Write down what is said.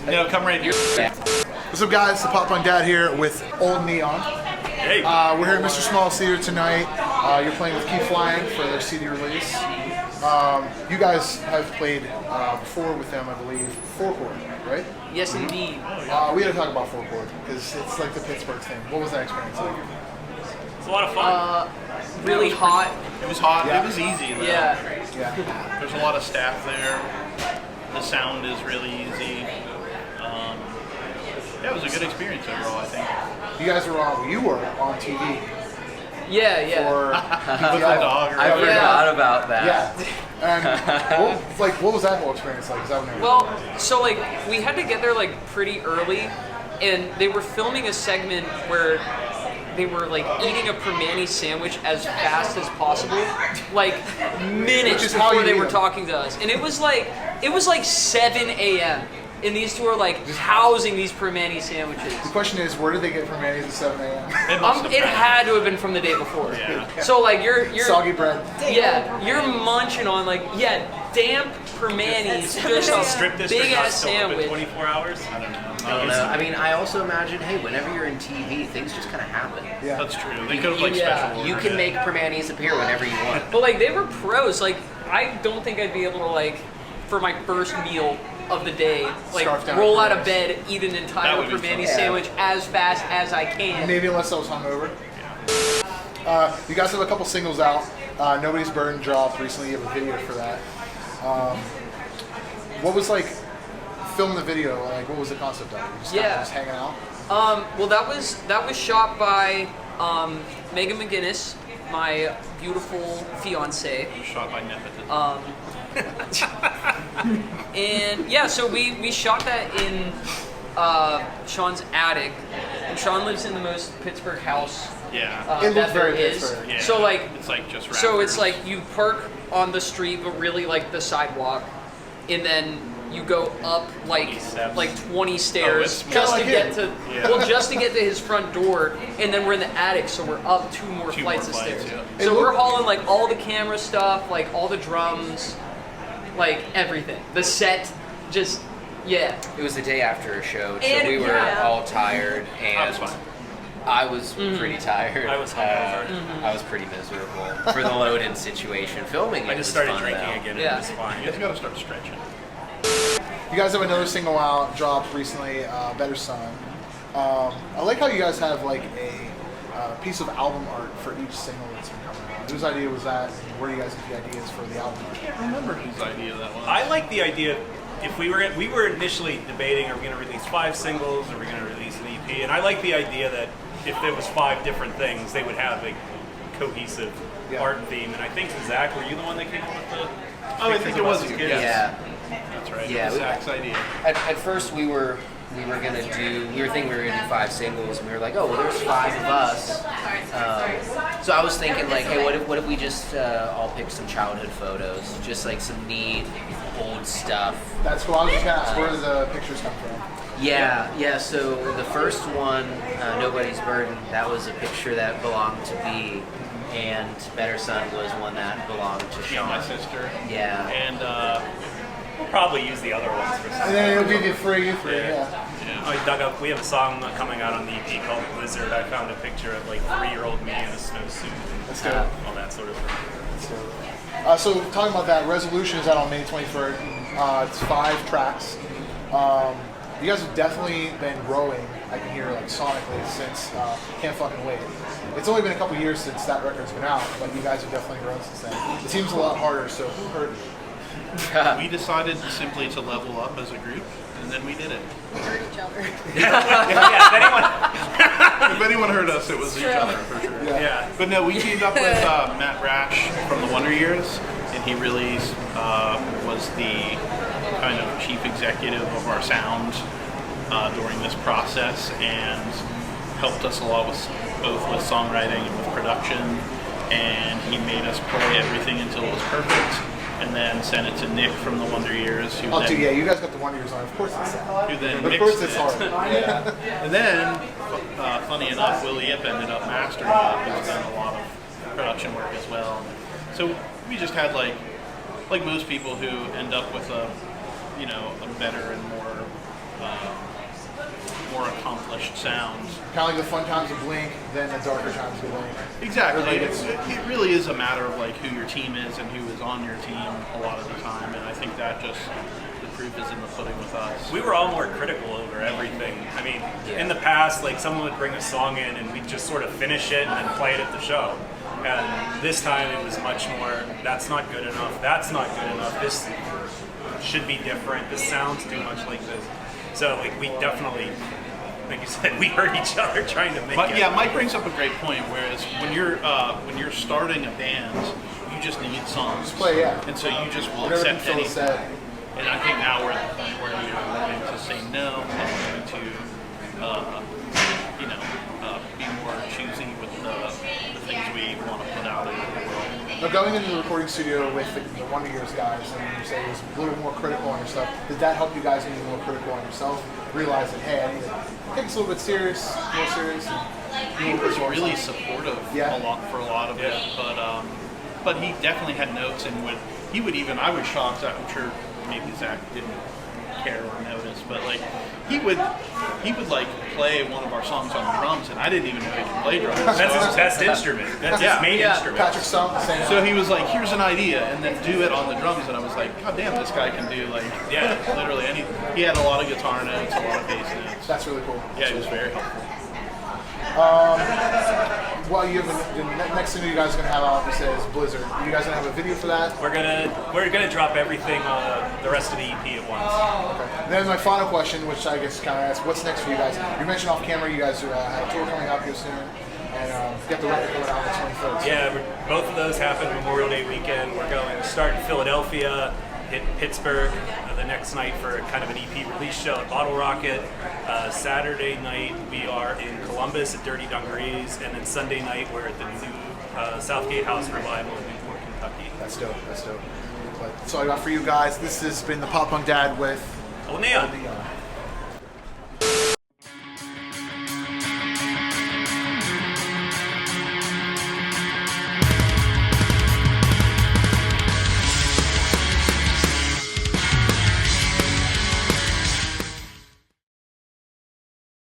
No, come right here. What's up, guys? The Pop Punk Dad here with Old Neon. Hey. We're here at Mr. Small's Theater tonight. You're playing with Keep Flying for their CD release. You guys have played before with them, I believe, Four Chord, right? Yes, indeed. We had to talk about Four Chord because it's like the Pittsburgh thing. What was that experience like? It's a lot of fun. Really hot. It was hot. Yeah. It was easy, though. Yeah. Yeah. There's a lot of staff there. The sound is really easy. Yeah, it was a good experience overall, I think. You guys were on. You were on TV. Yeah. For I forgot about that. Yeah. And what was that whole experience like? 'Cause I've never- Well, so like we had to get there like pretty early, and they were filming a segment where they were like eating a permane sandwich as fast as possible, like minutes is how before you they eat were them. talking to us, and it was like 7 a.m. and these two are like housing these permane sandwiches. The question is, where did they get from Manny's at 7 a.m.? It had to have been from the day before. Yeah. So like you're Soggy bread. you're munching on like damp permanis, just a Strip district big not ass still open sandwich. 24 hours? I don't know. I don't know. I mean, I also imagine, hey, whenever you're in TV, things just kind of happen. Yeah. That's true. They could have like Yeah. special You ordered can it. make permanis appear whenever you want. But like they were pros. Like I don't think I'd be able to like for my first meal of the day, like Scarf down roll a out of permanis. bed, eat an That entire would be permani fun. sandwich as fast as I can. Maybe unless I was hungover. You guys have a couple singles out. Nobody's Burden dropped recently. You have a video for that. What was like filming the video? Like, what was the concept of it? You just kinda Yeah. just hanging out. Well, that was shot by Megan McGinnis, my beautiful fiance. Shot by nepotism. And yeah, so we shot that in Sean's attic, and Sean lives in the most Pittsburgh house yeah. It looks that there very is. Pittsburgh. Yeah. So like, It's like just so it's rafters. like you park on the street, but really like the sidewalk, and then you go up 20 steps. like 20 stairs it's more just like to get it. to Yeah. just to get to his front door, and then we're in the attic, so we're up two more Two more flights of flights, stairs. yeah. So It we're looked- hauling like all the camera stuff, like all the drums, like everything. The set, just yeah. It was the day after a show, so And we were yeah. all tired, I and was fine. I was Mm-hmm. pretty tired. I was hungover. I was pretty miserable for the load-in situation. Filming I it just was started fun, drinking though. again and Yeah. it was fine. You just gotta start stretching. You guys have another single out, dropped recently, Better Son. I like how you guys have like a piece of album art for each single that's been coming out. Whose idea was that? And where do you guys get the ideas for the album art? I can't remember whose idea that was. I like the idea. If we were initially debating, are we going to release 5 singles, or are we going to release an EP? And I like the idea that if there was 5 different things, they would have a cohesive art theme. And I think Zach, were you the one that came up with the? Oh, I think it was you. Yeah. That's right. Yeah, It was we- Zach's idea. At first we were gonna do. We were thinking we were gonna do 5 singles, and we were like, oh well, there's 5 of us. So I was thinking like, hey, what if we just all pick some childhood photos, just like some neat old stuff. That's cool. I was just gonna ask, where do the pictures come from? Yeah. So the first one, Nobody's Burden, that was a picture that belonged to B, and Better Son was one that belonged to Me and Sean. my sister. Yeah. And we'll probably use the other ones for some. And then it'll give you free, yeah. I dug up. We have a song coming out on the EP called Blizzard. I found a picture of like 3-year-old me in a snowsuit Let's and go. all that sort of thing. So talking about that, Resolution is out on May 23rd. It's 5 tracks. You guys have definitely been growing, I can hear like sonically, since Can't Fucking Wait. It's only been a couple years since that record's been out, but you guys have definitely grown since then. It seems a lot harder, so who hurt you? We decided simply to level up as a group, and then we did it. Hurt each other. Yeah, if anyone. If anyone heard us, it was each other for sure. Yeah. But no, we teamed up with Matt Rash from the Wonder Years, and he really was the kind of chief executive of our sound during this process, and helped us a lot with both with songwriting and with production. And he made us play everything until it was perfect, and then sent it to Nick from the Wonder Years, who Oh, then dude, yeah, you guys got the Wonder Years on. Of course it's that. who then Of mixed course it's it. hard. Yeah. And then, funny enough, Willie Yip ended up mastering it. He's done a lot of production work as well. So we just had like most people who end up with a better and more more accomplished sound. Kind of like the fun times of Blink, then the darker times of Blink. Exactly. Like It really is a matter of like who your team is and who is on your team a lot of the time, and I think that just the proof is in the pudding with us. We were all more critical over everything. I mean, in the past, like someone would bring a song in and we'd just sort of finish it and then play it at the show. And this time it was much more, that's not good enough, that's not good enough, this should be different, this sounds too much like this. So like we definitely, like you said, we hurt each other trying to make But it. yeah, Mike brings up a great point. Whereas when you're starting a band, you just need songs. Just play, yeah. And so you just will Whatever accept can fill a anything. set. And I think now we're at the point where we're learning to say no, and learning to be more choosy with the things we want to put out into the world. Now, going into the recording studio with the Wonder Years guys, and you say it was a little more critical on your stuff, did that help you guys be more critical on yourself? Realize that, hey, I need to take this a little bit more serious. And He was really supportive Yeah. for a lot of it, but he definitely had notes and I was shocked. I'm sure maybe Zach didn't care or notice, but like he would like play one of our songs on the drums, and I didn't even know he could play drums. That's his best instrument. That's his main instrument. Patrick Stump, same. So he was like, "Here's an idea," and then do it on the drums, and I was like, "God damn, this guy can do like literally anything." He had a lot of guitar notes, a lot of bass notes. That's really cool. Yeah, he was very helpful. Well, you have the next single you guys are gonna have out. You said is Blizzard. You guys gonna have a video for that? We're gonna drop everything the rest of the EP at once. Okay. And then my final question, which I guess kind of asks, what's next for you guys? You mentioned off camera you guys have a tour coming up here soon, and get the record coming out on the 21st. Yeah, both of those happen Memorial Day weekend. We're going to start in Philadelphia, hit Pittsburgh the next night for kind of an EP release show at Bottle Rocket. Saturday night we are in Columbus at Dirty Dungarees, and then Sunday night we're at the new Southgate House Revival in Newport, Kentucky. That's dope. That's dope. But that's all I got for you guys. This has been the Pop Punk Dad with Oh, Neon. Neon.